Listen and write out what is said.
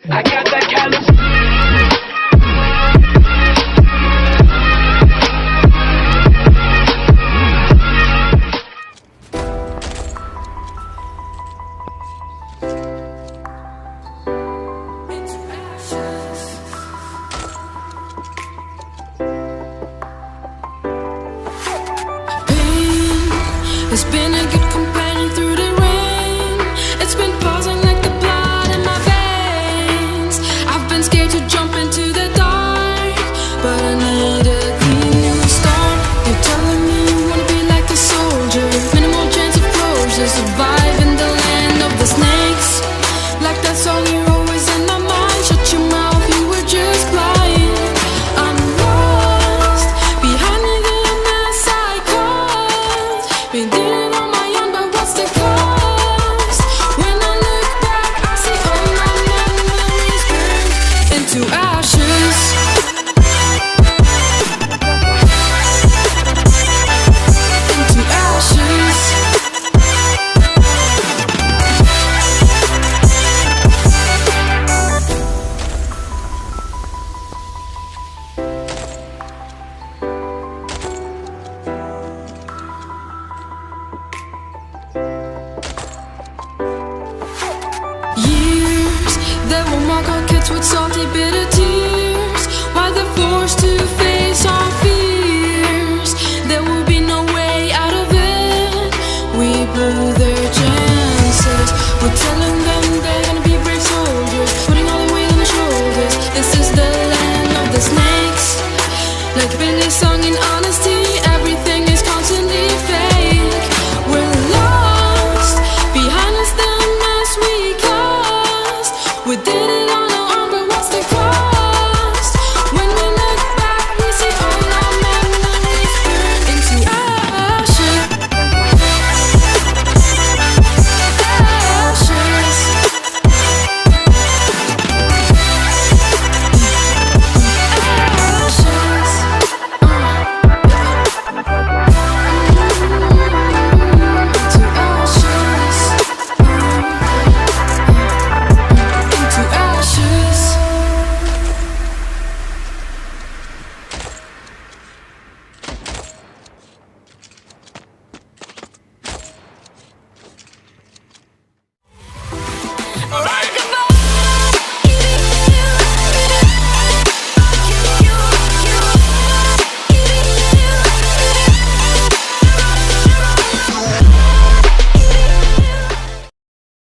I got that California. It's been a good companion through the rain. It's been pausing like the blood in my veins. I've been scared to jump into the dark, but I need a clean new start. You're telling me you wanna be like a soldier, minimal chance of closure, survive in the land of the snakes. Like that's all you're always in my mind. Shut your mouth, you were just blind. I'm lost behind me, the mess I caused. Been dealing on my own, but what's the cost? When I look back, I see all my memories burn into ashes. Into ashes. Years that will mark our kids with salty bitter